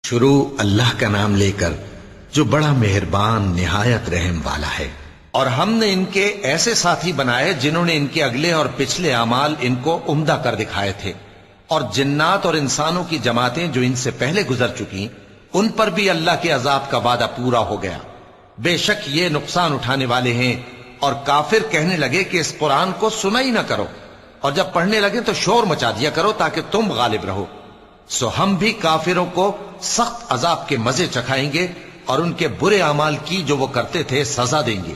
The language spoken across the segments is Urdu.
شروع اللہ کا نام لے کر جو بڑا مہربان نہایت رحم والا ہے۔ اور ہم نے ان کے ایسے ساتھی بنائے جنہوں نے ان کے اگلے اور پچھلے اعمال ان کو عمدہ کر دکھائے تھے، اور جنات اور انسانوں کی جماعتیں جو ان سے پہلے گزر چکی ان پر بھی اللہ کے عذاب کا وعدہ پورا ہو گیا۔ بے شک یہ نقصان اٹھانے والے ہیں۔ اور کافر کہنے لگے کہ اس قرآن کو سنا ہی نہ کرو، اور جب پڑھنے لگے تو شور مچا دیا کرو تاکہ تم غالب رہو۔ سو ہم بھی کافروں کو سخت عذاب کے مزے چکھائیں گے اور ان کے برے اعمال کی جو وہ کرتے تھے سزا دیں گے۔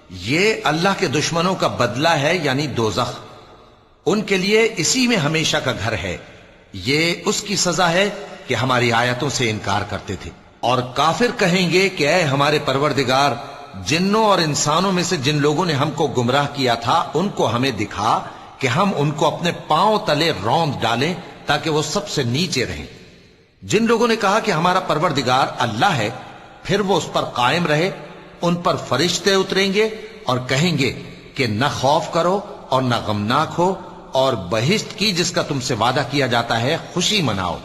یہ اللہ کے دشمنوں کا بدلہ ہے، یعنی دوزخ۔ ان کے لیے اسی میں ہمیشہ کا گھر ہے۔ یہ اس کی سزا ہے کہ ہماری آیتوں سے انکار کرتے تھے۔ اور کافر کہیں گے کہ اے ہمارے پروردگار، جنوں اور انسانوں میں سے جن لوگوں نے ہم کو گمراہ کیا تھا ان کو ہمیں دکھا کہ ہم ان کو اپنے پاؤں تلے روند ڈالیں تاکہ وہ سب سے نیچے رہیں۔ جن لوگوں نے کہا کہ ہمارا پروردگار اللہ ہے، پھر وہ اس پر قائم رہے، ان پر فرشتے اتریں گے اور کہیں گے کہ نہ خوف کرو اور نہ غمناک ہو، اور بہشت کی جس کا تم سے وعدہ کیا جاتا ہے خوشی مناؤ۔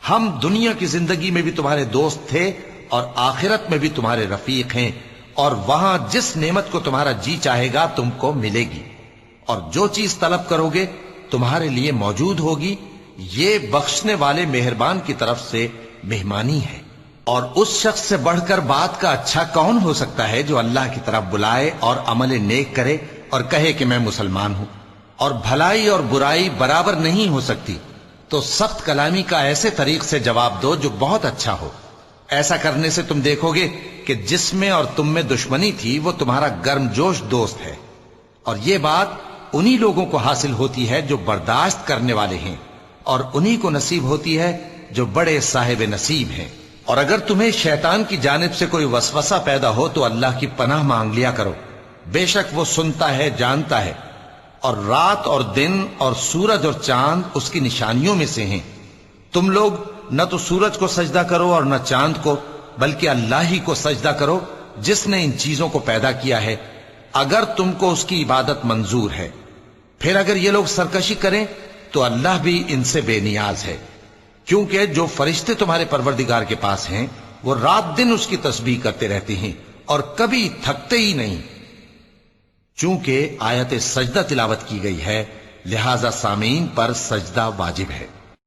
ہم دنیا کی زندگی میں بھی تمہارے دوست تھے اور آخرت میں بھی تمہارے رفیق ہیں، اور وہاں جس نعمت کو تمہارا جی چاہے گا تم کو ملے گی، اور جو چیز طلب کرو گے تمہارے لیے موجود ہوگی۔ یہ بخشنے والے مہربان کی طرف سے مہمانی ہے۔ اور اس شخص سے بڑھ کر بات کا اچھا کون ہو سکتا ہے جو اللہ کی طرف بلائے اور عمل نیک کرے اور کہے کہ میں مسلمان ہوں۔ اور بھلائی اور برائی برابر نہیں ہو سکتی، تو سخت کلامی کا ایسے طریق سے جواب دو جو بہت اچھا ہو۔ ایسا کرنے سے تم دیکھو گے کہ جس میں اور تم میں دشمنی تھی وہ تمہارا گرم جوش دوست ہے۔ اور یہ بات انہی لوگوں کو حاصل ہوتی ہے جو برداشت کرنے والے ہیں، اور انہی کو نصیب ہوتی ہے جو بڑے صاحب نصیب ہیں۔ اور اگر تمہیں شیطان کی جانب سے کوئی وسوسہ پیدا ہو تو اللہ کی پناہ مانگ لیا کرو، بے شک وہ سنتا ہے، جانتا ہے۔ اور رات اور دن اور سورج اور چاند اس کی نشانیوں میں سے ہیں۔ تم لوگ نہ تو سورج کو سجدہ کرو اور نہ چاند کو، بلکہ اللہ ہی کو سجدہ کرو جس نے ان چیزوں کو پیدا کیا ہے، اگر تم کو اس کی عبادت منظور ہے۔ پھر اگر یہ لوگ سرکشی کریں تو اللہ بھی ان سے بے نیاز ہے، کیونکہ جو فرشتے تمہارے پروردگار کے پاس ہیں وہ رات دن اس کی تسبیح کرتے رہتے ہیں اور کبھی تھکتے ہی نہیں۔ چونکہ آیت سجدہ تلاوت کی گئی ہے لہذا سامعین پر سجدہ واجب ہے۔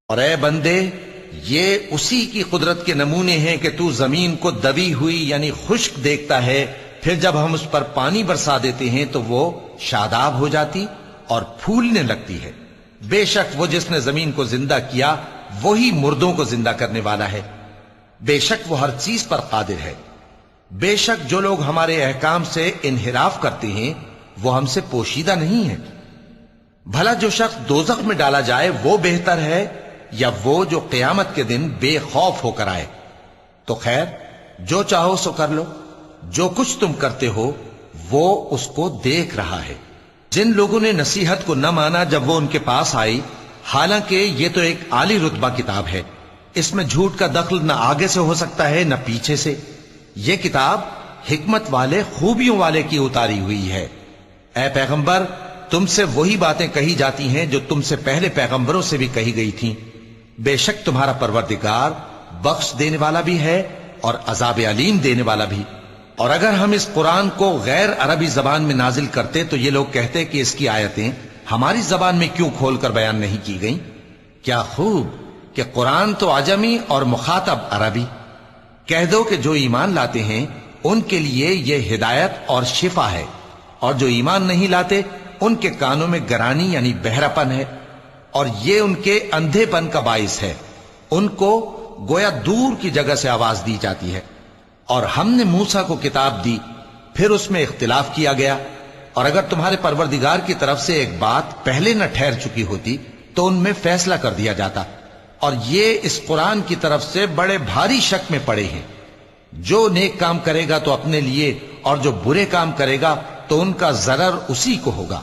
اور اے بندے، یہ اسی کی قدرت کے نمونے ہیں کہ تو زمین کو دبی ہوئی یعنی خشک دیکھتا ہے، پھر جب ہم اس پر پانی برسا دیتے ہیں تو وہ شاداب ہو جاتی اور پھولنے لگتی ہے۔ بے شک وہ جس نے زمین کو زندہ کیا وہی مردوں کو زندہ کرنے والا ہے۔ بے شک وہ ہر چیز پر قادر ہے۔ بے شک جو لوگ ہمارے احکام سے انحراف کرتے ہیں وہ ہم سے پوشیدہ نہیں ہے۔ بھلا جو شخص دوزخ میں ڈالا جائے وہ بہتر ہے یا وہ جو قیامت کے دن بے خوف ہو کر آئے؟ تو خیر، جو چاہو سو کر لو، جو کچھ تم کرتے ہو وہ اس کو دیکھ رہا ہے۔ جن لوگوں نے نصیحت کو نہ مانا جب وہ ان کے پاس آئی، حالانکہ یہ تو ایک عالی رتبہ کتاب ہے، اس میں جھوٹ کا دخل نہ آگے سے ہو سکتا ہے نہ پیچھے سے۔ یہ کتاب حکمت والے، خوبیوں والے کی اتاری ہوئی ہے۔ اے پیغمبر، تم سے وہی باتیں کہی جاتی ہیں جو تم سے پہلے پیغمبروں سے بھی کہی گئی تھیں۔ بے شک تمہارا پروردگار بخش دینے والا بھی ہے اور عذاب علیم دینے والا بھی۔ اور اگر ہم اس قرآن کو غیر عربی زبان میں نازل کرتے تو یہ لوگ کہتے کہ اس کی آیتیں ہماری زبان میں کیوں کھول کر بیان نہیں کی گئیں؟ کیا خوب کہ قرآن تو عجمی اور مخاطب عربی۔ کہہ دو کہ جو ایمان لاتے ہیں ان کے لیے یہ ہدایت اور شفا ہے، اور جو ایمان نہیں لاتے ان کے کانوں میں گرانی یعنی بہرا پن ہے، اور یہ ان کے اندھے پن کا باعث ہے۔ ان کو گویا دور کی جگہ سے آواز دی جاتی ہے۔ اور ہم نے موسیٰ کو کتاب دی، پھر اس میں اختلاف کیا گیا، اور اگر تمہارے پروردگار کی طرف سے ایک بات پہلے نہ ٹھہر چکی ہوتی تو ان میں فیصلہ کر دیا جاتا۔ اور یہ اس قرآن کی طرف سے بڑے بھاری شک میں پڑے ہیں۔ جو نیک کام کرے گا تو اپنے لیے، اور جو برے کام کرے گا تو ان کا ضرر اسی کو ہوگا،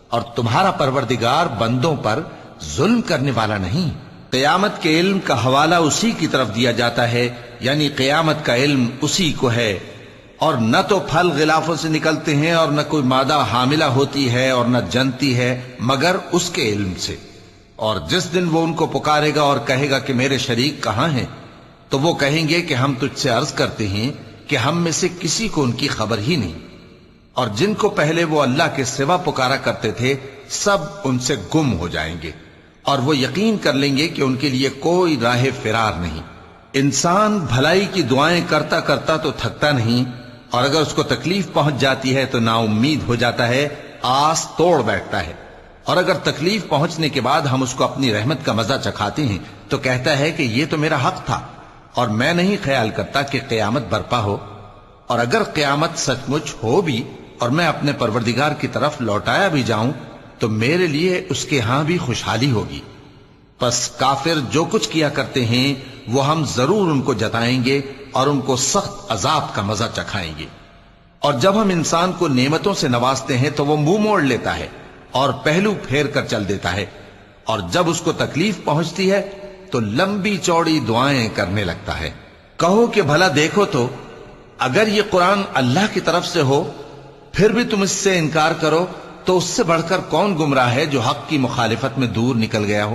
اور تمہارا پروردگار بندوں پر ظلم کرنے والا نہیں۔ قیامت کے علم کا حوالہ اسی کی طرف دیا جاتا ہے، یعنی قیامت کا علم اسی کو ہے۔ اور نہ تو پھل غلافوں سے نکلتے ہیں اور نہ کوئی مادہ حاملہ ہوتی ہے اور نہ جنتی ہے مگر اس کے علم سے۔ اور جس دن وہ ان کو پکارے گا اور کہے گا کہ میرے شریک کہاں ہیں، تو وہ کہیں گے کہ ہم تجھ سے عرض کرتے ہیں کہ ہم میں سے کسی کو ان کی خبر ہی نہیں، اور جن کو پہلے وہ اللہ کے سوا پکارا کرتے تھے سب ان سے گم ہو جائیں گے، اور وہ یقین کر لیں گے کہ ان کے لیے کوئی راہ فرار نہیں۔ انسان بھلائی کی دعائیں کرتا کرتا تو تھکتا نہیں، اور اگر اس کو تکلیف پہنچ جاتی ہے تو نا امید ہو جاتا ہے، آس توڑ بیٹھتا ہے، اور اگر تکلیف پہنچنے کے بعد ہم اس کو اپنی رحمت کا مزہ چکھاتے ہیں تو کہتا ہے کہ یہ تو میرا حق تھا، اور میں نہیں خیال کرتا کہ قیامت برپا ہو، اور اگر قیامت سچ مچ ہو بھی اور میں اپنے پروردگار کی طرف لوٹایا بھی جاؤں تو میرے لیے اس کے ہاں بھی خوشحالی ہوگی۔ پس کافر جو کچھ کیا کرتے ہیں وہ ہم ضرور ان کو جتائیں گے اور ان کو سخت عذاب کا مزہ چکھائیں گے۔ اور جب ہم انسان کو نعمتوں سے نوازتے ہیں تو وہ منہ موڑ لیتا ہے اور پہلو پھیر کر چل دیتا ہے، اور جب اس کو تکلیف پہنچتی ہے تو لمبی چوڑی دعائیں کرنے لگتا ہے۔ کہو کہ بھلا دیکھو تو اگر یہ قرآن اللہ کی طرف سے ہو پھر بھی تم اس سے انکار کرو تو اس سے بڑھ کر کون گمراہ ہے جو حق کی مخالفت میں دور نکل گیا ہو۔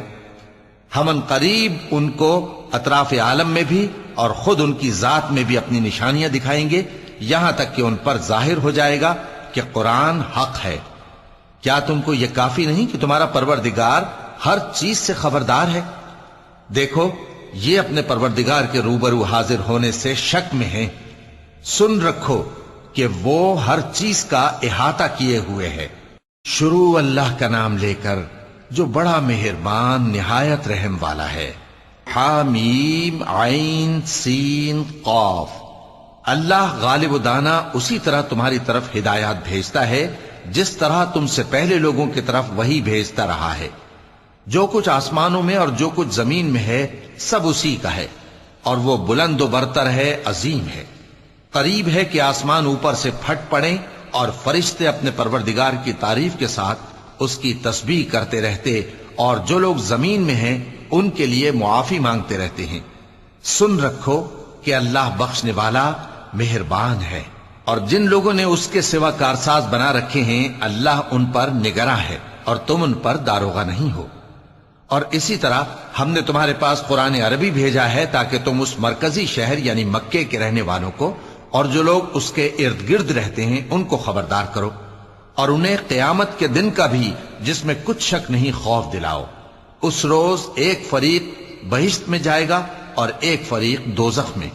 ہم ان قریب ان کو اطراف عالم میں بھی اور خود ان کی ذات میں بھی اپنی نشانیاں دکھائیں گے، یہاں تک کہ ان پر ظاہر ہو جائے گا کہ قرآن حق ہے۔ کیا تم کو یہ کافی نہیں کہ تمہارا پروردگار ہر چیز سے خبردار ہے؟ دیکھو یہ اپنے پروردگار کے روبرو حاضر ہونے سے شک میں ہیں۔ سن رکھو کہ وہ ہر چیز کا احاطہ کیے ہوئے ہے۔ شروع اللہ کا نام لے کر جو بڑا مہربان نہایت رحم والا ہے۔ حامیم عین سین قاف۔ اللہ غالب و دانا اسی طرح تمہاری طرف ہدایات بھیجتا ہے جس طرح تم سے پہلے لوگوں کی طرف وہی بھیجتا رہا ہے۔ جو کچھ آسمانوں میں اور جو کچھ زمین میں ہے سب اسی کا ہے، اور وہ بلند و برتر ہے، عظیم ہے۔ قریب ہے کہ آسمان اوپر سے پھٹ پڑیں اور فرشتے اپنے پروردگار کی تعریف کے ساتھ اس کی تسبیح کرتے رہتے، اور جو لوگ زمین میں ہیں ان کے لیے معافی مانگتے رہتے ہیں۔ سن رکھو کہ اللہ بخشنے والا مہربان ہے، اور جن لوگوں نے اس کے سوا کارساز بنا رکھے ہیں اللہ ان پر نگراں ہے اور تم ان پر داروغہ نہیں ہو۔ اور اسی طرح ہم نے تمہارے پاس قرآن عربی بھیجا ہے تاکہ تم اس مرکزی شہر یعنی مکے کے رہنے والوں کو اور جو لوگ اس کے ارد گرد رہتے ہیں ان کو خبردار کرو، اور انہیں قیامت کے دن کا بھی جس میں کچھ شک نہیں خوف دلاؤ۔ اس روز ایک فریق بہشت میں جائے گا اور ایک فریق دوزخ میں،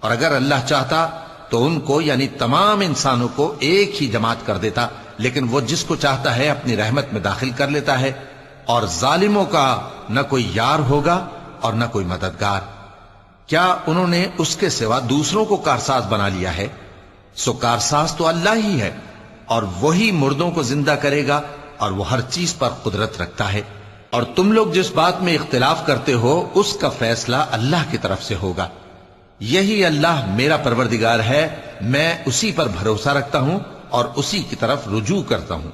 اور اگر اللہ چاہتا تو ان کو یعنی تمام انسانوں کو ایک ہی جماعت کر دیتا، لیکن وہ جس کو چاہتا ہے اپنی رحمت میں داخل کر لیتا ہے، اور ظالموں کا نہ کوئی یار ہوگا اور نہ کوئی مددگار۔ کیا انہوں نے اس کے سوا دوسروں کو کارساز بنا لیا ہے؟ سو کارساز تو اللہ ہی ہے، اور وہی مردوں کو زندہ کرے گا، اور وہ ہر چیز پر قدرت رکھتا ہے۔ اور تم لوگ جس بات میں اختلاف کرتے ہو اس کا فیصلہ اللہ کی طرف سے ہوگا۔ یہی اللہ میرا پروردگار ہے، میں اسی پر بھروسہ رکھتا ہوں اور اسی کی طرف رجوع کرتا ہوں۔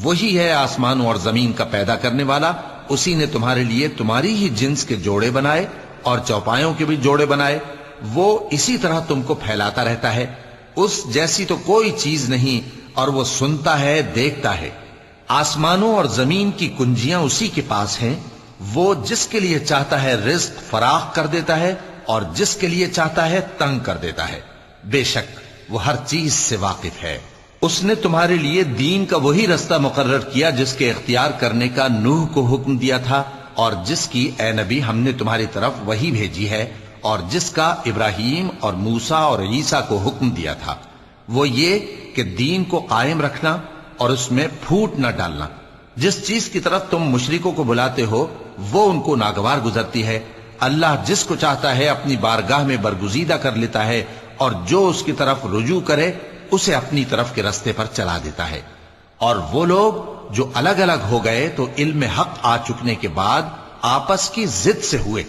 وہی ہے آسمانوں اور زمین کا پیدا کرنے والا، اسی نے تمہارے لیے تمہاری ہی جنس کے جوڑے بنائے اور چوپایوں کے بھی جوڑے بنائے۔ وہ اسی طرح تم کو پھیلاتا رہتا ہے، اس جیسی تو کوئی چیز نہیں، اور وہ سنتا ہے، دیکھتا ہے۔ آسمانوں اور زمین کی کنجیاں اسی کے پاس ہیں، وہ جس کے لیے چاہتا ہے رزق فراخ کر دیتا ہے اور جس کے لیے چاہتا ہے تنگ کر دیتا ہے۔ بے شک وہ ہر چیز سے واقف ہے۔ اس نے تمہارے لیے دین کا وہی رستہ مقرر کیا جس کے اختیار کرنے کا نوح کو حکم دیا تھا، اور جس کی اے نبی ہم نے تمہاری طرف وہی بھیجی ہے، اور جس کا ابراہیم اور موسیٰ اور عیسیٰ کو حکم دیا تھا، وہ یہ کہ دین کو قائم رکھنا اور اس میں پھوٹ نہ ڈالنا۔ جس چیز کی طرف تم مشرکوں کو بلاتے ہو وہ ان کو ناگوار گزرتی ہے۔ اللہ جس کو چاہتا ہے اپنی بارگاہ میں برگزیدہ کر لیتا ہے، اور جو اس کی طرف رجوع کرے اسے اپنی طرف کے رستے پر چلا دیتا ہے۔ اور وہ لوگ جو الگ الگ ہو گئے تو علم حق آ چکنے کے بعد آپس کی ضد سے ہوئے،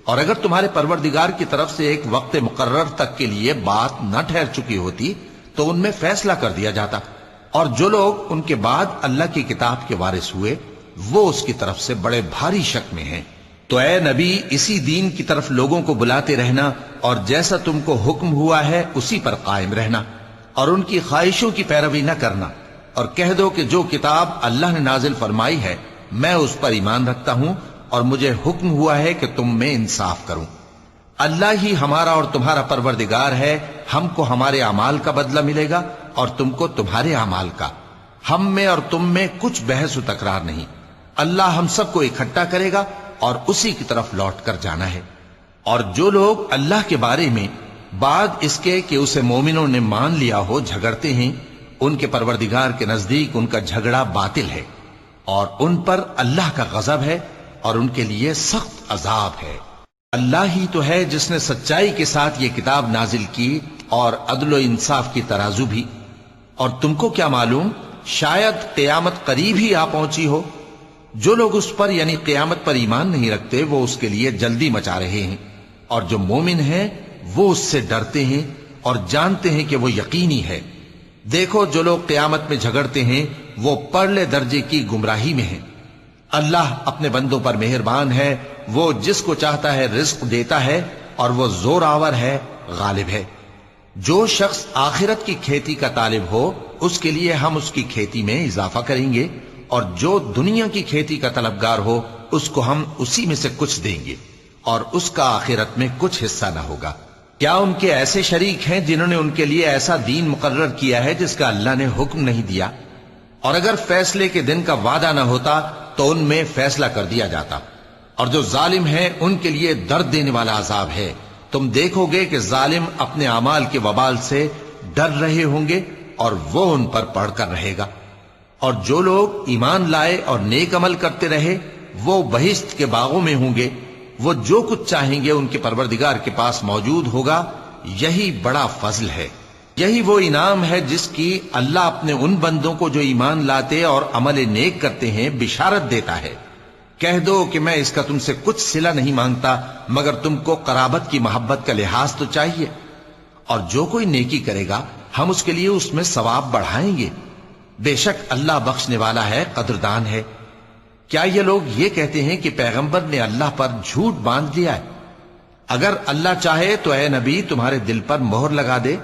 اور اگر تمہارے پروردگار کی طرف سے ایک وقت مقرر تک کے لیے بات نہ ٹھہر چکی ہوتی تو ان میں فیصلہ کر دیا جاتا، اور جو لوگ ان کے بعد اللہ کی کتاب کے وارث ہوئے وہ اس کی طرف سے بڑے بھاری شک میں ہیں۔ تو اے نبی اسی دین کی طرف لوگوں کو بلاتے رہنا، اور جیسا تم کو حکم ہوا ہے اسی پر قائم رہنا، اور ان کی خواہشوں کی پیروی نہ کرنا، اور کہہ دو کہ جو کتاب اللہ نے نازل فرمائی ہے میں اس پر ایمان رکھتا ہوں، اور مجھے حکم ہوا ہے کہ تم میں انصاف کروں۔ اللہ ہی ہمارا اور تمہارا پروردگار ہے، ہم کو ہمارے اعمال کا بدلہ ملے گا اور تم کو تمہارے اعمال کا، ہم میں اور تم میں کچھ بحث و تکرار نہیں، اللہ ہم سب کو اکٹھا کرے گا اور اسی کی طرف لوٹ کر جانا ہے۔ اور جو لوگ اللہ کے بارے میں بعد اس کے کہ اسے مومنوں نے مان لیا ہو جھگڑتے ہیں، ان کے پروردگار کے نزدیک ان کا جھگڑا باطل ہے اور ان پر اللہ کا غضب ہے اور ان کے لیے سخت عذاب ہے۔ اللہ ہی تو ہے جس نے سچائی کے ساتھ یہ کتاب نازل کی اور عدل و انصاف کی ترازو بھی، اور تم کو کیا معلوم شاید قیامت قریب ہی آ پہنچی ہو۔ جو لوگ اس پر یعنی قیامت پر ایمان نہیں رکھتے وہ اس کے لیے جلدی مچا رہے ہیں، اور جو مومن ہیں وہ اس سے ڈرتے ہیں اور جانتے ہیں کہ وہ یقینی ہے۔ دیکھو جو لوگ قیامت میں جھگڑتے ہیں وہ پرلے درجے کی گمراہی میں ہیں۔ اللہ اپنے بندوں پر مہربان ہے، وہ جس کو چاہتا ہے رزق دیتا ہے اور وہ زور آور ہے، غالب ہے۔ جو شخص آخرت کی کھیتی کا طالب ہو اس کے لیے ہم اس کی کھیتی میں اضافہ کریں گے، اور جو دنیا کی کھیتی کا طلبگار ہو اس کو ہم اسی میں سے کچھ دیں گے اور اس کا آخرت میں کچھ حصہ نہ ہوگا۔ کیا ان کے ایسے شریک ہیں جنہوں نے ان کے لیے ایسا دین مقرر کیا ہے جس کا اللہ نے حکم نہیں دیا؟ اور اگر فیصلے کے دن کا وعدہ نہ ہوتا تو ان میں فیصلہ کر دیا جاتا۔ اور جو ظالم ہیں ان کے لیے درد دینے والا عذاب ہے۔ تم دیکھو گے کہ ظالم اپنے اعمال کے وبال سے ڈر رہے ہوں گے اور وہ ان پر پڑھ کر رہے گا۔ اور جو لوگ ایمان لائے اور نیک عمل کرتے رہے وہ بہشت کے باغوں میں ہوں گے، وہ جو کچھ چاہیں گے ان کے پروردگار کے پاس موجود ہوگا۔ یہی بڑا فضل ہے، یہی وہ انعام ہے جس کی اللہ اپنے ان بندوں کو جو ایمان لاتے اور عمل نیک کرتے ہیں بشارت دیتا ہے۔ کہہ دو کہ میں اس کا تم سے کچھ صلہ نہیں مانگتا مگر تم کو قرابت کی محبت کا لحاظ تو چاہیے، اور جو کوئی نیکی کرے گا ہم اس کے لیے اس میں ثواب بڑھائیں گے۔ بے شک اللہ بخشنے والا ہے، قدردان ہے۔ کیا یہ لوگ یہ کہتے ہیں کہ پیغمبر نے اللہ پر جھوٹ باندھ لیا ہے؟ اگر اللہ چاہے تو اے نبی تمہارے دل پر مہر لگا دے،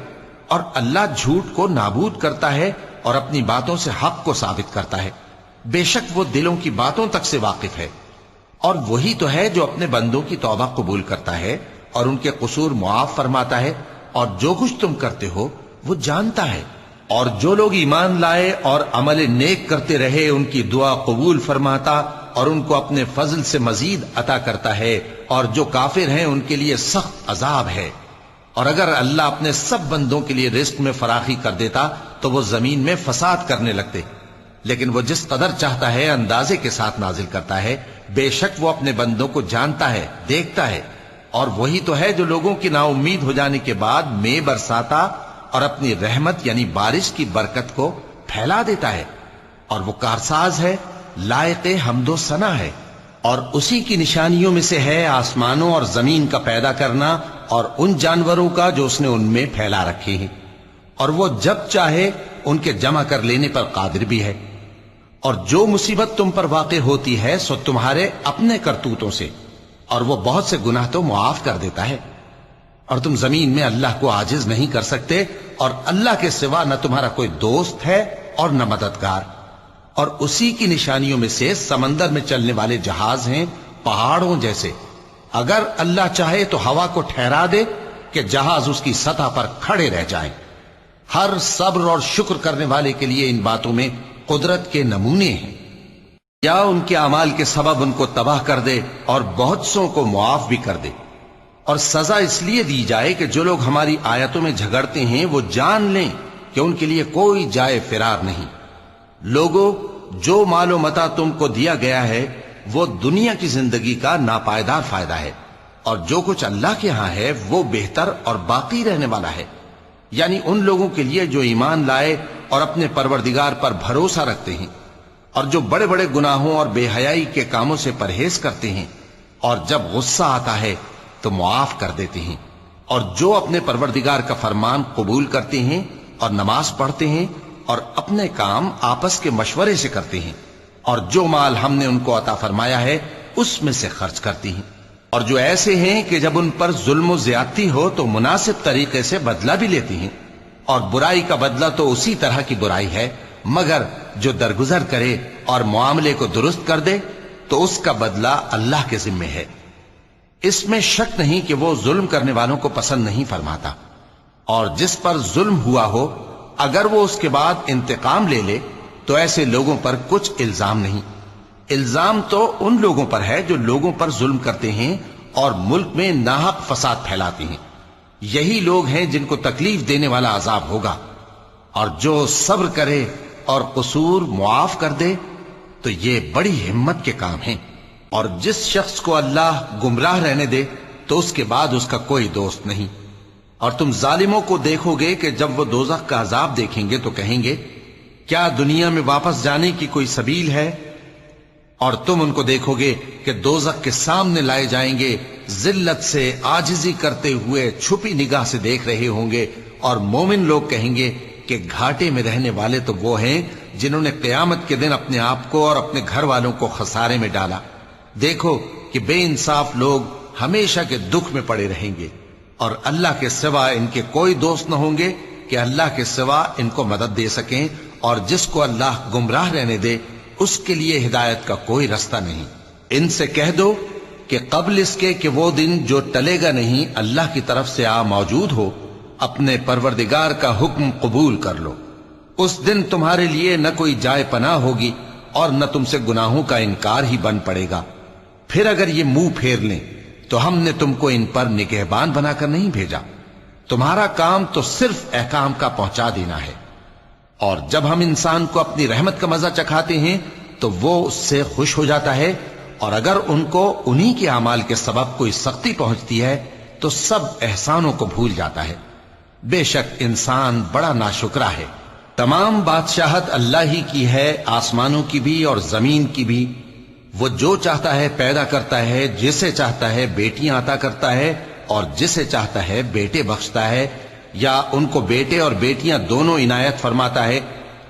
اور اللہ جھوٹ کو نابود کرتا ہے اور اپنی باتوں سے حق کو ثابت کرتا ہے۔ بے شک وہ دلوں کی باتوں تک سے واقف ہے، اور وہی تو ہے جو اپنے بندوں کی توبہ قبول کرتا ہے اور ان کے قصور معاف فرماتا ہے، اور جو کچھ تم کرتے ہو وہ جانتا ہے۔ اور جو لوگ ایمان لائے اور عمل نیک کرتے رہے ان کی دعا قبول فرماتا اور ان کو اپنے فضل سے مزید عطا کرتا ہے، اور جو کافر ہیں ان کے لیے سخت عذاب ہے۔ اور اگر اللہ اپنے سب بندوں کے لیے رزق میں فراخی کر دیتا تو وہ زمین میں فساد کرنے لگتے، لیکن وہ جس قدر چاہتا ہے اندازے کے ساتھ نازل کرتا ہے۔ بے شک وہ اپنے بندوں کو جانتا ہے، دیکھتا ہے۔ اور وہی تو ہے جو لوگوں کی نا امید ہو جانے کے بعد میں برساتا اور اپنی رحمت یعنی بارش کی برکت کو پھیلا دیتا ہے، اور وہ کارساز ہے، لائق حمد و ثنا ہے۔ اور اسی کی نشانیوں میں سے ہے آسمانوں اور زمین کا پیدا کرنا اور ان جانوروں کا جو اس نے ان میں پھیلا رکھے ہیں، اور وہ جب چاہے ان کے جمع کر لینے پر قادر بھی ہے۔ اور جو مصیبت تم پر واقع ہوتی ہے سو تمہارے اپنے کرتوتوں سے، اور وہ بہت سے گناہ تو معاف کر دیتا ہے۔ اور تم زمین میں اللہ کو عاجز نہیں کر سکتے، اور اللہ کے سوا نہ تمہارا کوئی دوست ہے اور نہ مددگار۔ اور اسی کی نشانیوں میں سے سمندر میں چلنے والے جہاز ہیں پہاڑوں جیسے۔ اگر اللہ چاہے تو ہوا کو ٹھہرا دے کہ جہاز اس کی سطح پر کھڑے رہ جائیں۔ ہر صبر اور شکر کرنے والے کے لیے ان باتوں میں قدرت کے نمونے ہیں۔ یا ان کے اعمال کے سبب ان کو تباہ کر دے اور بہت سوں کو معاف بھی کر دے۔ اور سزا اس لیے دی جائے کہ جو لوگ ہماری آیتوں میں جھگڑتے ہیں وہ جان لیں کہ ان کے لیے کوئی جائے فرار نہیں۔ لوگوں، جو مال و متاع تم کو دیا گیا ہے وہ دنیا کی زندگی کا ناپائیدار فائدہ ہے، اور جو کچھ اللہ کے ہاں ہے وہ بہتر اور باقی رہنے والا ہے، یعنی ان لوگوں کے لیے جو ایمان لائے اور اپنے پروردگار پر بھروسہ رکھتے ہیں، اور جو بڑے بڑے گناہوں اور بے حیائی کے کاموں سے پرہیز کرتے ہیں، اور جب غصہ آتا ہے تو معاف کر دیتے ہیں، اور جو اپنے پروردگار کا فرمان قبول کرتے ہیں اور نماز پڑھتے ہیں اور اپنے کام آپس کے مشورے سے کرتے ہیں، اور جو مال ہم نے ان کو عطا فرمایا ہے اس میں سے خرچ کرتی ہیں۔ اور جو ایسے ہیں کہ جب ان پر ظلم و زیادتی ہو تو مناسب طریقے سے بدلہ بھی لیتی ہیں، اور برائی کا بدلہ تو اسی طرح کی برائی ہے، مگر جو درگزر کرے اور معاملے کو درست کر دے تو اس کا بدلہ اللہ کے ذمے ہے۔ اس میں شک نہیں کہ وہ ظلم کرنے والوں کو پسند نہیں فرماتا، اور جس پر ظلم ہوا ہو اگر وہ اس کے بعد انتقام لے لے تو ایسے لوگوں پر کچھ الزام نہیں۔ الزام تو ان لوگوں پر ہے جو لوگوں پر ظلم کرتے ہیں اور ملک میں ناحق فساد پھیلاتے ہیں، یہی لوگ ہیں جن کو تکلیف دینے والا عذاب ہوگا۔ اور جو صبر کرے اور قصور معاف کر دے تو یہ بڑی ہمت کے کام ہیں۔ اور جس شخص کو اللہ گمراہ رہنے دے تو اس کے بعد اس کا کوئی دوست نہیں۔ اور تم ظالموں کو دیکھو گے کہ جب وہ دوزخ کا عذاب دیکھیں گے تو کہیں گے کیا دنیا میں واپس جانے کی کوئی سبیل ہے؟ اور تم ان کو دیکھو گے کہ دوزخ کے سامنے لائے جائیں گے، ذلت سے عاجزی کرتے ہوئے چھپی نگاہ سے دیکھ رہے ہوں گے، اور مومن لوگ کہیں گے کہ گھاٹے میں رہنے والے تو وہ ہیں جنہوں نے قیامت کے دن اپنے آپ کو اور اپنے گھر والوں کو خسارے میں ڈالا۔ دیکھو کہ بے انصاف لوگ ہمیشہ کے دکھ میں پڑے رہیں گے، اور اللہ کے سوا ان کے کوئی دوست نہ ہوں گے کہ اللہ کے سوا ان کو مدد دے سکیں، اور جس کو اللہ گمراہ رہنے دے اس کے لیے ہدایت کا کوئی رستہ نہیں۔ ان سے کہہ دو کہ قبل اس کے کہ وہ دن جو ٹلے گا نہیں اللہ کی طرف سے آ موجود ہو، اپنے پروردگار کا حکم قبول کر لو۔ اس دن تمہارے لیے نہ کوئی جائے پناہ ہوگی اور نہ تم سے گناہوں کا انکار ہی بن پڑے گا۔ پھر اگر یہ منہ پھیر لیں تو ہم نے تم کو ان پر نگہبان بنا کر نہیں بھیجا، تمہارا کام تو صرف احکام کا پہنچا دینا ہے۔ اور جب ہم انسان کو اپنی رحمت کا مزہ چکھاتے ہیں تو وہ اس سے خوش ہو جاتا ہے، اور اگر ان کو انہی کے اعمال کے سبب کوئی سختی پہنچتی ہے تو سب احسانوں کو بھول جاتا ہے۔ بے شک انسان بڑا ناشکرا ہے۔ تمام بادشاہت اللہ ہی کی ہے، آسمانوں کی بھی اور زمین کی بھی۔ وہ جو چاہتا ہے پیدا کرتا ہے، جسے چاہتا ہے بیٹیاں عطا کرتا ہے اور جسے چاہتا ہے بیٹے بخشتا ہے، یا ان کو بیٹے اور بیٹیاں دونوں عنایت فرماتا ہے،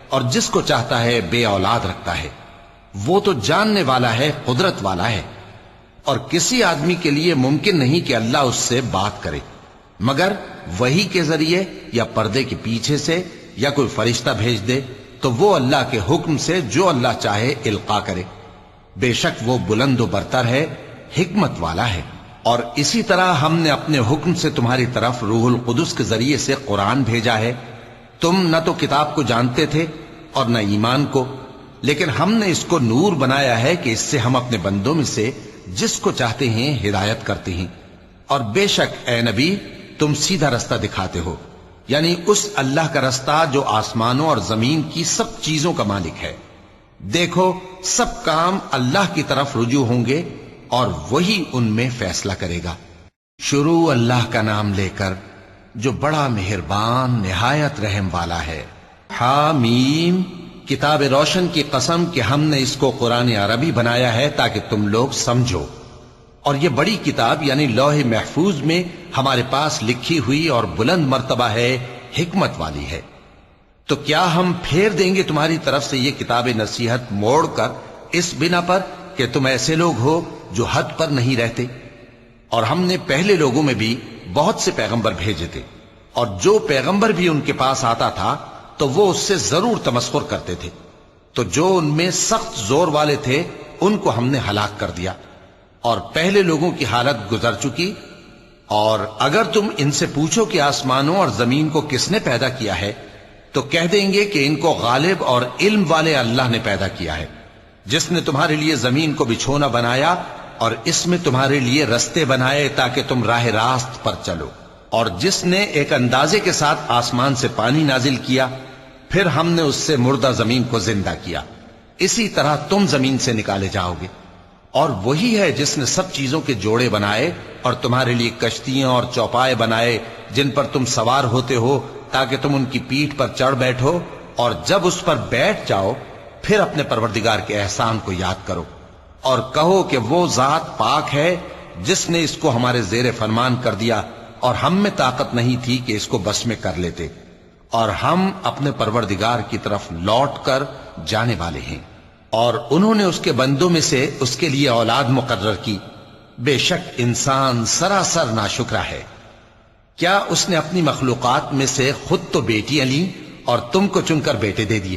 اور جس کو چاہتا ہے بے اولاد رکھتا ہے۔ وہ تو جاننے والا ہے، قدرت والا ہے، اور کسی آدمی کے لیے ممکن نہیں کہ اللہ اس سے بات کرے مگر وحی کے ذریعے یا پردے کے پیچھے سے یا کوئی فرشتہ بھیج دے تو وہ اللہ کے حکم سے جو اللہ چاہے القا کرے۔ بے شک وہ بلند و برتر ہے، حکمت والا ہے۔ اور اسی طرح ہم نے اپنے حکم سے تمہاری طرف روح القدس کے ذریعے سے قرآن بھیجا ہے۔ تم نہ تو کتاب کو جانتے تھے اور نہ ایمان کو، لیکن ہم نے اس کو نور بنایا ہے کہ اس سے ہم اپنے بندوں میں سے جس کو چاہتے ہیں ہدایت کرتے ہیں۔ اور بے شک اے نبی تم سیدھا رستہ دکھاتے ہو، یعنی اس اللہ کا رستہ جو آسمانوں اور زمین کی سب چیزوں کا مالک ہے۔ دیکھو سب کام اللہ کی طرف رجوع ہوں گے اور وہی ان میں فیصلہ کرے گا۔ شروع اللہ کا نام لے کر جو بڑا مہربان نہایت رحم والا ہے۔ حامیم، کتاب روشن کی قسم کہ ہم نے اس کو قرآن عربی بنایا ہے تاکہ تم لوگ سمجھو، اور یہ بڑی کتاب یعنی لوح محفوظ میں ہمارے پاس لکھی ہوئی اور بلند مرتبہ ہے، حکمت والی ہے۔ تو کیا ہم پھیر دیں گے تمہاری طرف سے یہ کتاب نصیحت موڑ کر اس بنا پر کہ تم ایسے لوگ ہو جو حد پر نہیں رہتے؟ اور ہم نے پہلے لوگوں میں بھی بہت سے پیغمبر بھیجے تھے، اور جو پیغمبر بھی ان کے پاس آتا تھا تو وہ اس سے ضرور تمسخر کرتے تھے، تو جو ان میں سخت زور والے تھے ان کو ہم نے ہلاک کر دیا، اور پہلے لوگوں کی حالت گزر چکی۔ اور اگر تم ان سے پوچھو کہ آسمانوں اور زمین کو کس نے پیدا کیا ہے تو کہہ دیں گے کہ ان کو غالب اور علم والے اللہ نے پیدا کیا ہے، جس نے تمہارے لیے زمین کو بچھونا بنایا اور اس میں تمہارے لیے رستے بنائے تاکہ تم راہ راست پر چلو، اور جس نے ایک اندازے کے ساتھ آسمان سے پانی نازل کیا، پھر ہم نے اس سے مردہ زمین کو زندہ کیا، اسی طرح تم زمین سے نکالے جاؤ گے۔ اور وہی ہے جس نے سب چیزوں کے جوڑے بنائے اور تمہارے لیے کشتیاں اور چوپائے بنائے جن پر تم سوار ہوتے ہو تاکہ تم ان کی پیٹھ پر چڑھ بیٹھو، اور جب اس پر بیٹھ جاؤ پھر اپنے پروردگار کے احسان کو یاد کرو اور کہو کہ وہ ذات پاک ہے جس نے اس کو ہمارے زیر فرمان کر دیا اور ہم میں طاقت نہیں تھی کہ اس کو بس میں کر لیتے، اور ہم اپنے پروردگار کی طرف لوٹ کر جانے والے ہیں۔ اور انہوں نے اس کے بندوں میں سے اس کے لیے اولاد مقرر کی، بے شک انسان سراسر ناشکرا ہے۔ کیا اس نے اپنی مخلوقات میں سے خود تو بیٹیاں لیں اور تم کو چن کر بیٹے دے دیے،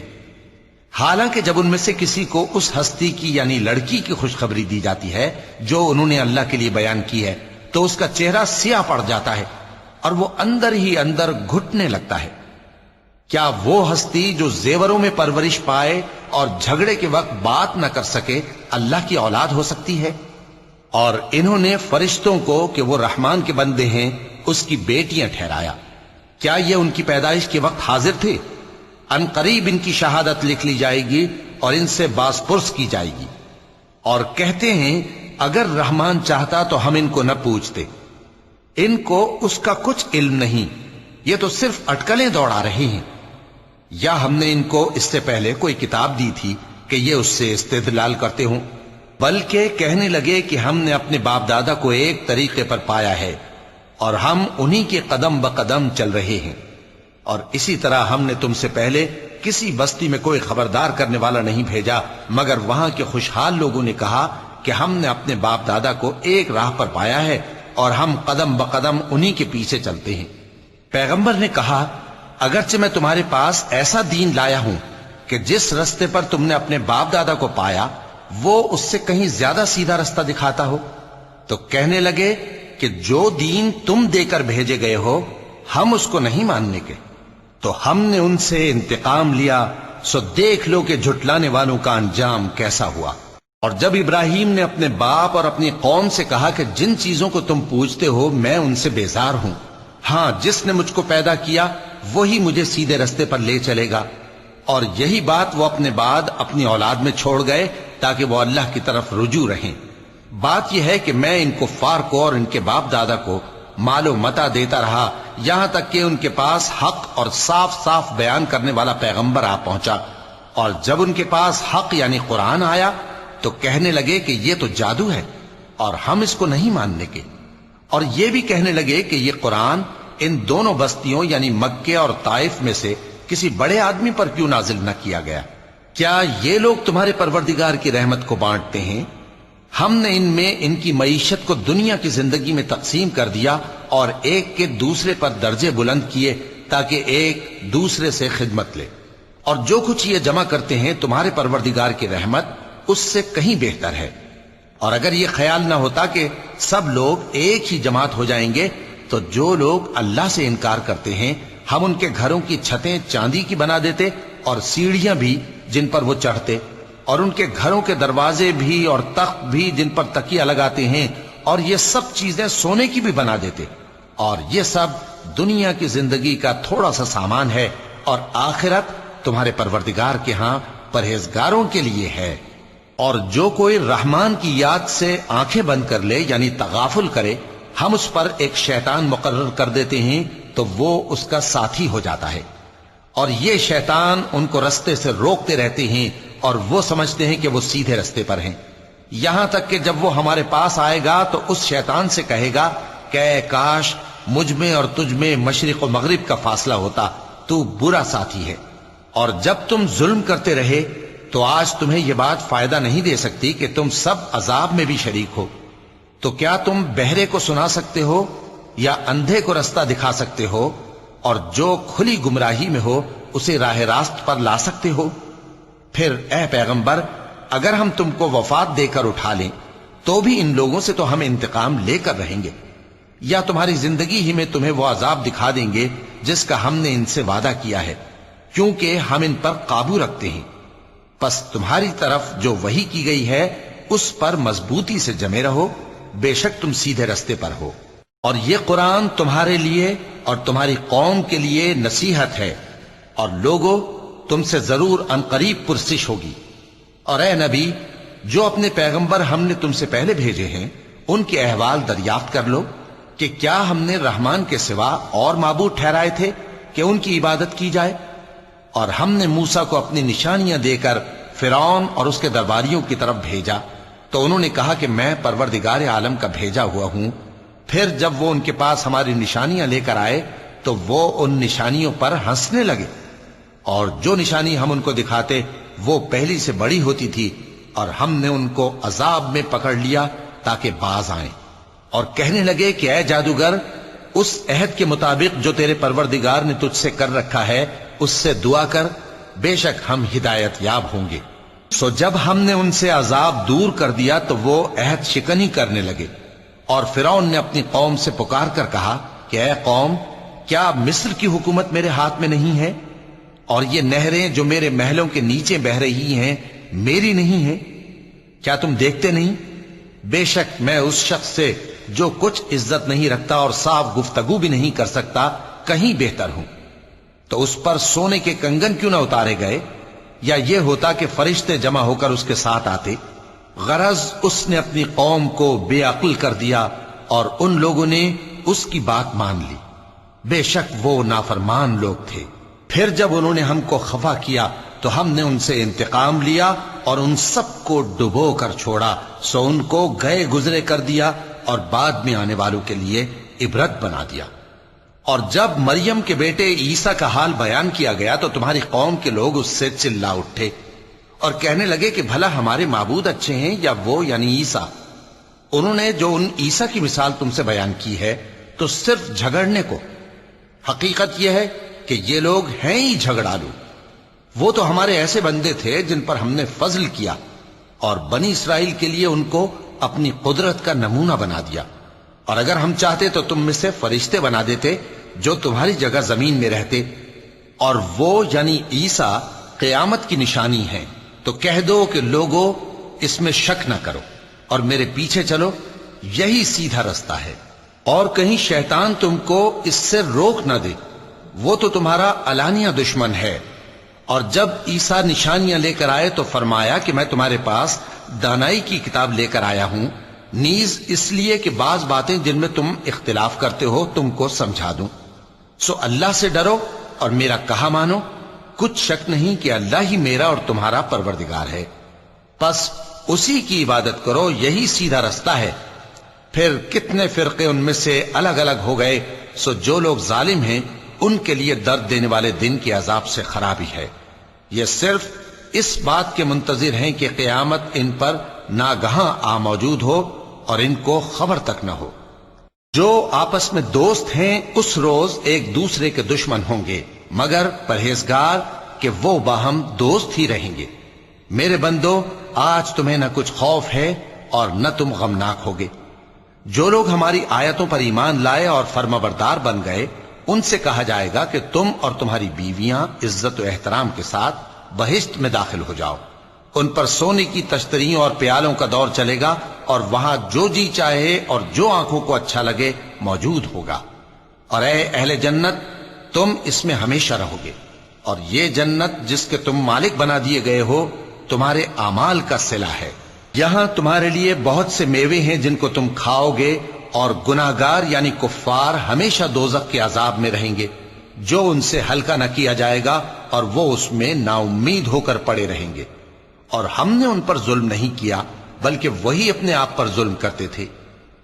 حالانکہ جب ان میں سے کسی کو اس ہستی کی یعنی لڑکی کی خوشخبری دی جاتی ہے جو انہوں نے اللہ کے لیے بیان کی ہے تو اس کا چہرہ سیاہ پڑ جاتا ہے اور وہ اندر ہی اندر گھٹنے لگتا ہے۔ کیا وہ ہستی جو زیوروں میں پرورش پائے اور جھگڑے کے وقت بات نہ کر سکے اللہ کی اولاد ہو سکتی ہے؟ اور انہوں نے فرشتوں کو کہ وہ رحمان کے بندے ہیں اس کی بیٹیاں ٹھہرایا۔ کیا یہ ان کی پیدائش کے وقت حاضر تھے؟ ان قریب ان کی شہادت لکھ لی جائے گی اور ان سے باز پرس کی جائے گی۔ اور کہتے ہیں اگر رحمان چاہتا تو ہم ان کو نہ پوچھتے، ان کو اس کا کچھ علم نہیں، یہ تو صرف اٹکلیں دوڑا رہے ہیں۔ یا ہم نے ان کو اس سے پہلے کوئی کتاب دی تھی کہ یہ اس سے استدلال کرتے ہوں؟ بلکہ کہنے لگے کہ ہم نے اپنے باپ دادا کو ایک طریقے پر پایا ہے اور ہم انہی کے قدم بقدم چل رہے ہیں، اور اسی طرح ہم نے تم سے پہلے کسی بستی میں کوئی خبردار کرنے والا نہیں بھیجا مگر وہاں کے خوشحال لوگوں نے کہا کہ ہم نے اپنے باپ دادا کو ایک راہ پر پایا ہے اور ہم قدم بقدم انہی کے پیچھے چلتے ہیں۔ پیغمبر نے کہا اگرچہ میں تمہارے پاس ایسا دین لایا ہوں کہ جس رستے پر تم نے اپنے باپ دادا کو پایا وہ اس سے کہیں زیادہ سیدھا رستہ دکھاتا ہو، تو کہنے لگے کہ جو دین تم دے کر بھیجے گئے ہو ہم اس کو نہیں ماننے کے، تو ہم نے ان سے انتقام لیا، سو دیکھ لو کہ جھٹلانے والوں کا انجام کیسا ہوا۔ اور جب ابراہیم نے اپنے باپ اور اپنی قوم سے کہا کہ جن چیزوں کو تم پوجتے ہو میں ان سے بیزار ہوں، ہاں جس نے مجھ کو پیدا کیا وہی مجھے سیدھے رستے پر لے چلے گا، اور یہی بات وہ اپنے بعد اپنی اولاد میں چھوڑ گئے تاکہ وہ اللہ کی طرف رجوع رہیں۔ بات یہ ہے کہ میں ان کفار کو اور ان کے باپ دادا کو مال و متاع دیتا رہا یہاں تک کہ ان کے پاس حق اور صاف صاف بیان کرنے والا پیغمبر آ پہنچا، اور جب ان کے پاس حق یعنی قرآن آیا تو کہنے لگے کہ یہ تو جادو ہے اور ہم اس کو نہیں ماننے کے، اور یہ بھی کہنے لگے کہ یہ قرآن ان دونوں بستیوں یعنی مکے اور طائف میں سے کسی بڑے آدمی پر کیوں نازل نہ کیا گیا؟ کیا یہ لوگ تمہارے پروردگار کی رحمت کو بانٹتے ہیں؟ ہم نے ان میں ان کی معیشت کو دنیا کی زندگی میں تقسیم کر دیا اور ایک کے دوسرے پر درجے بلند کیے تاکہ ایک دوسرے سے خدمت لے، اور جو کچھ یہ جمع کرتے ہیں تمہارے پروردگار کی رحمت اس سے کہیں بہتر ہے۔ اور اگر یہ خیال نہ ہوتا کہ سب لوگ ایک ہی جماعت ہو جائیں گے تو جو لوگ اللہ سے انکار کرتے ہیں ہم ان کے گھروں کی چھتیں چاندی کی بنا دیتے اور سیڑھیاں بھی جن پر وہ چڑھتے، اور ان کے گھروں کے دروازے بھی اور تخت بھی جن پر تکیہ لگاتے ہیں، اور یہ سب چیزیں سونے کی بھی بنا دیتے، اور یہ سب دنیا کی زندگی کا تھوڑا سا سامان ہے، اور آخرت تمہارے پروردگار کے ہاں پرہیزگاروں کے لیے ہے۔ اور جو کوئی رحمان کی یاد سے آنکھیں بند کر لے یعنی تغافل کرے ہم اس پر ایک شیطان مقرر کر دیتے ہیں تو وہ اس کا ساتھی ہو جاتا ہے، اور یہ شیطان ان کو رستے سے روکتے رہتے ہیں اور وہ سمجھتے ہیں کہ وہ سیدھے رستے پر ہیں، یہاں تک کہ جب وہ ہمارے پاس آئے گا تو اس شیطان سے کہے گا کہ اے کاش مجھ میں اور تجھ میں مشرق و مغرب کا فاصلہ ہوتا، تو برا ساتھی ہے۔ اور جب تم ظلم کرتے رہے تو آج تمہیں یہ بات فائدہ نہیں دے سکتی کہ تم سب عذاب میں بھی شریک ہو، تو کیا تم بہرے کو سنا سکتے ہو یا اندھے کو رستہ دکھا سکتے ہو، اور جو کھلی گمراہی میں ہو اسے راہ راست پر لا سکتے ہو؟ پھر اے پیغمبر اگر ہم تم کو وفات دے کر اٹھا لیں تو بھی ان لوگوں سے تو ہم انتقام لے کر رہیں گے، یا تمہاری زندگی ہی میں تمہیں وہ عذاب دکھا دیں گے جس کا ہم نے ان سے وعدہ کیا ہے، کیونکہ ہم ان پر قابو رکھتے ہیں۔ پس تمہاری طرف جو وحی کی گئی ہے اس پر مضبوطی سے جمے رہو، بے شک تم سیدھے رستے پر ہو، اور یہ قرآن تمہارے لیے اور تمہاری قوم کے لیے نصیحت ہے، اور لوگوں تم سے ضرور عنقریب پرسش ہوگی۔ اور اے نبی جو اپنے پیغمبر ہم نے تم سے پہلے بھیجے ہیں ان کے احوال دریافت کر لو کہ کیا ہم نے رحمان کے سوا اور معبود ٹھہرائے تھے کہ ان کی عبادت کی جائے؟ اور ہم نے موسیٰ کو اپنی نشانیاں دے کر فرعون اور اس کے درباریوں کی طرف بھیجا تو انہوں نے کہا کہ میں پروردگار عالم کا بھیجا ہوا ہوں۔ پھر جب وہ ان کے پاس ہماری نشانیاں لے کر آئے تو وہ ان نشانیوں پر ہنسنے لگے، اور جو نشانی ہم ان کو دکھاتے وہ پہلی سے بڑی ہوتی تھی، اور ہم نے ان کو عذاب میں پکڑ لیا تاکہ باز آئیں، اور کہنے لگے کہ اے جادوگر اس عہد کے مطابق جو تیرے پروردگار نے تجھ سے کر رکھا ہے اس سے دعا کر، بے شک ہم ہدایت یاب ہوں گے۔ سو جب ہم نے ان سے عذاب دور کر دیا تو وہ عہد شکنی کرنے لگے، اور فرعون نے اپنی قوم سے پکار کر کہا کہ اے قوم، کیا مصر کی حکومت میرے ہاتھ میں نہیں ہے؟ اور یہ نہریں جو میرے محلوں کے نیچے بہ رہی ہیں میری نہیں ہیں؟ کیا تم دیکھتے نہیں؟ بے شک میں اس شخص سے جو کچھ عزت نہیں رکھتا اور صاف گفتگو بھی نہیں کر سکتا کہیں بہتر ہوں۔ تو اس پر سونے کے کنگن کیوں نہ اتارے گئے، یا یہ ہوتا کہ فرشتے جمع ہو کر اس کے ساتھ آتے؟ غرض اس نے اپنی قوم کو بے عقل کر دیا اور ان لوگوں نے اس کی بات مان لی۔ بے شک وہ نافرمان لوگ تھے۔ پھر جب انہوں نے ہم کو خفا کیا تو ہم نے ان سے انتقام لیا اور ان سب کو ڈبو کر چھوڑا، سو ان کو گئے گزرے کر دیا اور بعد میں آنے والوں کے لیے عبرت بنا دیا۔ اور جب مریم کے بیٹے عیسیٰ کا حال بیان کیا گیا تو تمہاری قوم کے لوگ اس سے چلا اٹھے اور کہنے لگے کہ بھلا ہمارے معبود اچھے ہیں یا وہ یعنی عیسیٰ؟ انہوں نے جو ان عیسیٰ کی مثال تم سے بیان کی ہے تو صرف جھگڑنے کو۔ حقیقت یہ ہے کہ یہ لوگ ہیں ہی جھگڑالو۔ وہ تو ہمارے ایسے بندے تھے جن پر ہم نے فضل کیا، اور بنی اسرائیل کے لیے ان کو اپنی قدرت کا نمونہ بنا دیا۔ اور اگر ہم چاہتے تو تم میں سے فرشتے بنا دیتے جو تمہاری جگہ زمین میں رہتے، اور وہ یعنی عیسیٰ قیامت کی نشانی ہے۔ تو کہہ دو کہ لوگوں اس میں شک نہ کرو اور میرے پیچھے چلو، یہی سیدھا رستہ ہے، اور کہیں شیطان تم کو اس سے روک نہ دے، وہ تو تمہارا علانیہ دشمن ہے۔ اور جب عیسیٰ نشانیاں لے کر آئے تو فرمایا کہ میں تمہارے پاس دانائی کی کتاب لے کر آیا ہوں، نیز اس لیے کہ بعض باتیں جن میں تم اختلاف کرتے ہو تم کو سمجھا دوں۔ سو اللہ سے ڈرو اور میرا کہا مانو، کچھ شک نہیں کہ اللہ ہی میرا اور تمہارا پروردگار ہے، پس اسی کی عبادت کرو، یہی سیدھا رستہ ہے۔ پھر کتنے فرقے ان میں سے الگ الگ ہو گئے، سو جو لوگ ظالم ہیں ان کے لیے درد دینے والے دن کے عذاب سے خرابی ہے۔ یہ صرف اس بات کے منتظر ہیں کہ قیامت ان پر ناگہاں آ موجود ہو اور ان کو خبر تک نہ ہو۔ جو آپس میں دوست ہیں اس روز ایک دوسرے کے دشمن ہوں گے، مگر پرہیزگار کہ وہ باہم دوست ہی رہیں گے۔ میرے بندو، آج تمہیں نہ کچھ خوف ہے اور نہ تم غمناک ہوگے۔ جو لوگ ہماری آیتوں پر ایمان لائے اور فرمانبردار بن گئے، ان سے کہا جائے گا کہ تم اور تمہاری بیویاں عزت و احترام کے ساتھ بہشت میں داخل ہو جاؤ۔ ان پر سونے کی تشتریوں اور پیالوں کا دور چلے گا، اور وہاں جو جی چاہے اور جو آنکھوں کو اچھا لگے موجود ہوگا۔ اور اے اہل جنت، تم اس میں ہمیشہ رہو گے، اور یہ جنت جس کے تم مالک بنا دیے گئے ہو تمہارے اعمال کا صلہ ہے۔ یہاں تمہارے لیے بہت سے میوے ہیں جن کو تم کھاؤ گے، اور گناہگار یعنی کفار ہمیشہ دوزخ کے عذاب میں رہیں گے، جو ان سے ہلکا نہ کیا جائے گا، اور وہ اس میں نا امید ہو کر پڑے رہیں گے۔ اور ہم نے ان پر ظلم نہیں کیا بلکہ وہی اپنے آپ پر ظلم کرتے تھے۔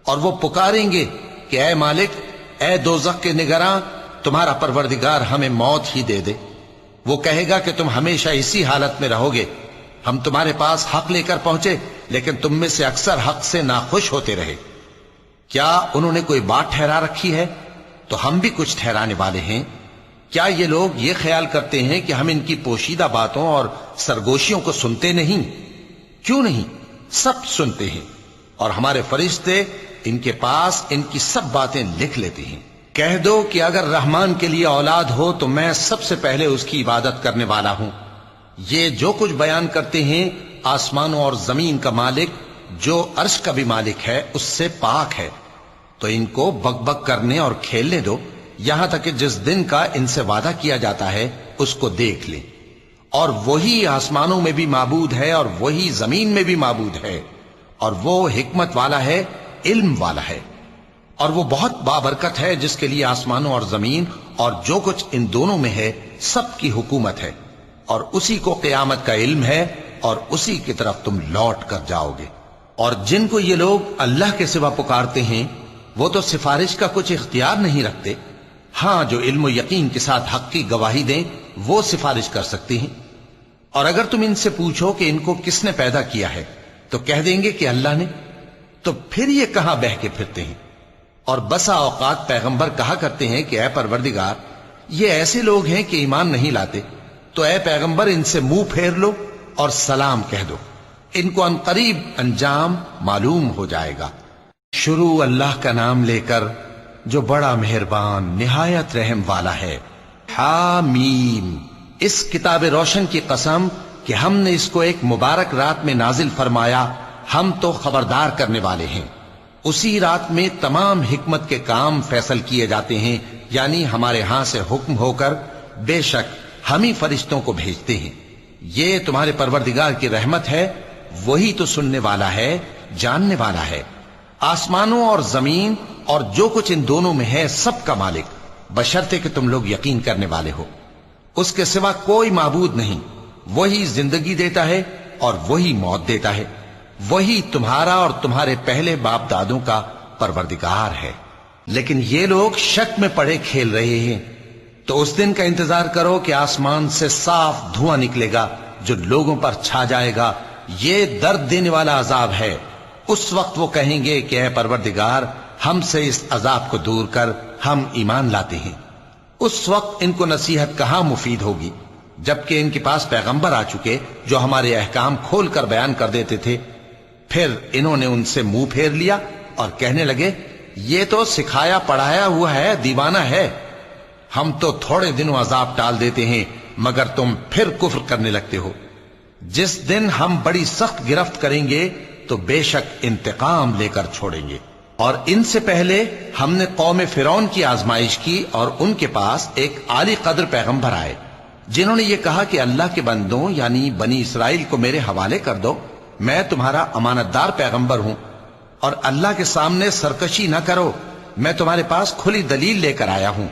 اور وہ پکاریں گے کہ اے مالک، اے دوزخ کے نگراں، تمہارا پروردگار ہمیں موت ہی دے دے۔ وہ کہے گا کہ تم ہمیشہ اسی حالت میں رہو گے، ہم تمہارے پاس حق لے کر پہنچے لیکن تم میں سے اکثر حق سے ناخوش ہوتے رہے۔ کیا انہوں نے کوئی بات ٹھہرا رکھی ہے؟ تو ہم بھی کچھ ٹھہرانے والے ہیں۔ کیا یہ لوگ یہ خیال کرتے ہیں کہ ہم ان کی پوشیدہ باتوں اور سرگوشیوں کو سنتے نہیں؟ کیوں نہیں، سب سنتے ہیں، اور ہمارے فرشتے ان کے پاس ان کی سب باتیں لکھ لیتے ہیں۔ کہہ دو کہ اگر رحمان کے لیے اولاد ہو تو میں سب سے پہلے اس کی عبادت کرنے والا ہوں۔ یہ جو کچھ بیان کرتے ہیں آسمانوں اور زمین کا مالک جو عرش کا بھی مالک ہے اس سے پاک ہے، تو ان کو بک بک کرنے اور کھیلنے دو، یہاں تک کہ جس دن کا ان سے وعدہ کیا جاتا ہے اس کو دیکھ لیں۔ اور وہی آسمانوں میں بھی معبود ہے اور وہی زمین میں بھی معبود ہے، اور وہ حکمت والا ہے، علم والا ہے، اور وہ بہت بابرکت ہے جس کے لیے آسمانوں اور زمین اور جو کچھ ان دونوں میں ہے سب کی حکومت ہے، اور اسی کو قیامت کا علم ہے، اور اسی کی طرف تم لوٹ کر جاؤ گے۔ اور جن کو یہ لوگ اللہ کے سوا پکارتے ہیں وہ تو سفارش کا کچھ اختیار نہیں رکھتے، ہاں جو علم و یقین کے ساتھ حق کی گواہی دیں وہ سفارش کر سکتے ہیں۔ اور اگر تم ان سے پوچھو کہ ان کو کس نے پیدا کیا ہے تو کہہ دیں گے کہ اللہ نے، تو پھر یہ کہاں بہہ کے پھرتے ہیں؟ اور بسا اوقات پیغمبر کہا کرتے ہیں کہ اے پروردگار، یہ ایسے لوگ ہیں کہ ایمان نہیں لاتے، تو اے پیغمبر ان سے منہ پھیر لو اور سلام کہہ دو، ان کو عنقریب انجام معلوم ہو جائے گا۔ شروع اللہ کا نام لے کر جو بڑا مہربان نہایت رحم والا ہے۔ حامیم، اس کتاب روشن کی قسم کہ ہم نے اس کو ایک مبارک رات میں نازل فرمایا، ہم تو خبردار کرنے والے ہیں۔ اسی رات میں تمام حکمت کے کام فیصل کیے جاتے ہیں، یعنی ہمارے ہاں سے حکم ہو کر بے شک ہم ہی فرشتوں کو بھیجتے ہیں۔ یہ تمہارے پروردگار کی رحمت ہے، وہی تو سننے والا ہے، جاننے والا ہے۔ آسمانوں اور زمین اور جو کچھ ان دونوں میں ہے سب کا مالک، بشرطے کہ تم لوگ یقین کرنے والے ہو۔ اس کے سوا کوئی معبود نہیں، وہی زندگی دیتا ہے اور وہی موت دیتا ہے، وہی تمہارا اور تمہارے پہلے باپ دادوں کا پروردگار ہے۔ لیکن یہ لوگ شک میں پڑے کھیل رہے ہیں۔ تو اس دن کا انتظار کرو کہ آسمان سے صاف دھواں نکلے گا جو لوگوں پر چھا جائے گا، یہ درد دینے والا عذاب ہے۔ اس وقت وہ کہیں گے کہ اے پروردگار، ہم سے اس عذاب کو دور کر، ہم ایمان لاتے ہیں۔ اس وقت ان کو نصیحت کہاں مفید ہوگی، جبکہ ان کے پاس پیغمبر آ چکے جو ہمارے احکام کھول کر بیان کر دیتے تھے۔ پھر انہوں نے ان سے منہ پھیر لیا اور کہنے لگے، یہ تو سکھایا پڑھایا ہوا ہے، دیوانہ ہے۔ ہم تو تھوڑے دنوں عذاب ٹال دیتے ہیں مگر تم پھر کفر کرنے لگتے ہو۔ جس دن ہم بڑی سخت گرفت کریں گے تو بے شک انتقام لے کر چھوڑیں گے۔ اور ان سے پہلے ہم نے قوم فرعون کی آزمائش کی اور ان کے پاس ایک عالی قدر پیغمبر آئے جنہوں نے یہ کہا کہ اللہ کے بندوں یعنی بنی اسرائیل کو میرے حوالے کر دو، میں تمہارا امانت دار پیغمبر ہوں، اور اللہ کے سامنے سرکشی نہ کرو، میں تمہارے پاس کھلی دلیل لے کر آیا ہوں،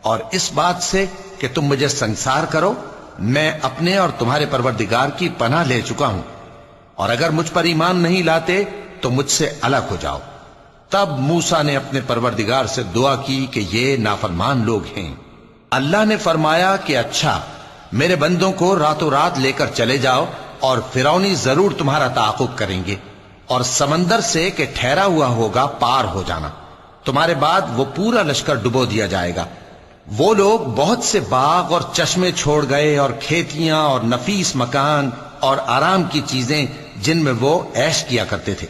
اور اس بات سے کہ تم مجھے سنسار کرو، میں اپنے اور تمہارے پروردگار کی پناہ لے چکا ہوں، اور اگر مجھ پر ایمان نہیں لاتے تو مجھ سے الگ ہو جاؤ۔ تب موسیٰ نے اپنے پروردگار سے دعا کی کہ یہ نافرمان لوگ ہیں۔ اللہ نے فرمایا کہ اچھا، میرے بندوں کو راتوں رات لے کر چلے جاؤ، اور فرعونی ضرور تمہارا تعاقب کریں گے، اور سمندر سے کہ ٹھہرا ہوا ہوگا پار ہو جانا، تمہارے بعد وہ پورا لشکر ڈبو دیا جائے گا۔ وہ لوگ بہت سے باغ اور چشمے چھوڑ گئے اور کھیتیاں اور نفیس مکان اور آرام کی چیزیں جن میں وہ عیش کیا کرتے تھے۔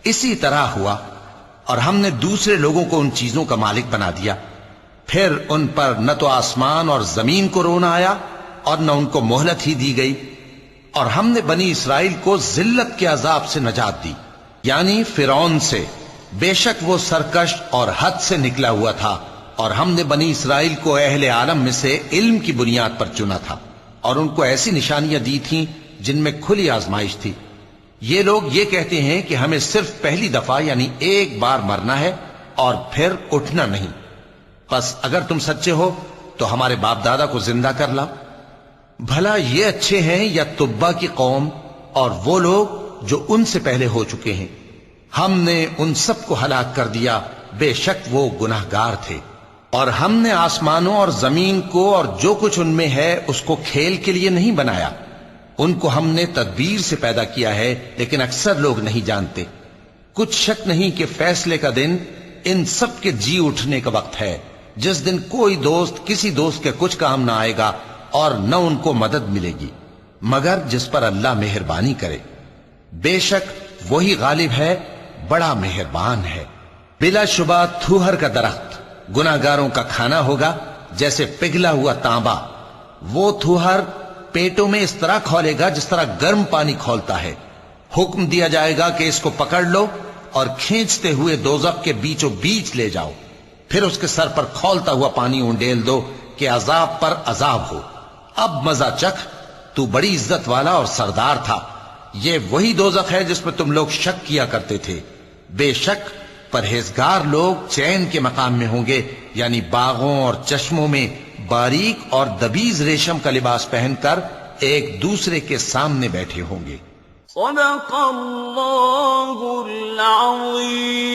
اسی طرح ہوا، اور ہم نے دوسرے لوگوں کو ان چیزوں کا مالک بنا دیا۔ پھر ان پر نہ تو آسمان اور زمین کو رونا آیا اور نہ ان کو مہلت ہی دی گئی، اور ہم نے بنی اسرائیل کو ذلت کے عذاب سے نجات دی، یعنی فرعون سے، بے شک وہ سرکش اور حد سے نکلا ہوا تھا، اور ہم نے بنی اسرائیل کو اہل عالم میں سے علم کی بنیاد پر چنا تھا، اور ان کو ایسی نشانیاں دی تھیں جن میں کھلی آزمائش تھی۔ یہ لوگ یہ کہتے ہیں کہ ہمیں صرف پہلی دفعہ یعنی ایک بار مرنا ہے اور پھر اٹھنا نہیں، پس اگر تم سچے ہو تو ہمارے باپ دادا کو زندہ کر لاؤ۔ بھلا یہ اچھے ہیں یا تبا کی قوم اور وہ لوگ جو ان سے پہلے ہو چکے ہیں؟ ہم نے ان سب کو ہلاک کر دیا، بے شک وہ گناہگار تھے۔ اور ہم نے آسمانوں اور زمین کو اور جو کچھ ان میں ہے اس کو کھیل کے لیے نہیں بنایا، ان کو ہم نے تدبیر سے پیدا کیا ہے، لیکن اکثر لوگ نہیں جانتے۔ کچھ شک نہیں کہ فیصلے کا دن ان سب کے جی اٹھنے کا وقت ہے، جس دن کوئی دوست کسی دوست کے کچھ کام نہ آئے گا اور نہ ان کو مدد ملے گی مگر جس پر اللہ مہربانی کرے۔ بے شک وہی غالب ہے، بڑا مہربان ہے۔ بلا شبہ تھوہر کا درخت گناہگاروں کا کھانا ہوگا، جیسے پگھلا ہوا تانبا۔ وہ تھوہر پیٹوں میں اس طرح کھولے گا جس طرح گرم پانی کھولتا ہے۔ حکم دیا جائے گا کہ اس کو پکڑ لو اور کھینچتے ہوئے دوزخ کے بیچوں بیچ لے جاؤ، پھر اس کے سر پر کھولتا ہوا پانی اونڈیل دو کہ عذاب پر عذاب ہو۔ اب مزہ چکھ، تو بڑی عزت والا اور سردار تھا۔ یہ وہی دوزخ ہے جس میں تم لوگ شک کیا کرتے تھے۔ بے شک پرہیزگار لوگ چین کے مقام میں ہوں گے، یعنی باغوں اور چشموں میں باریک اور دبیز ریشم کا لباس پہن کر ایک دوسرے کے سامنے بیٹھے ہوں گے۔ صدق اللہ العظیم۔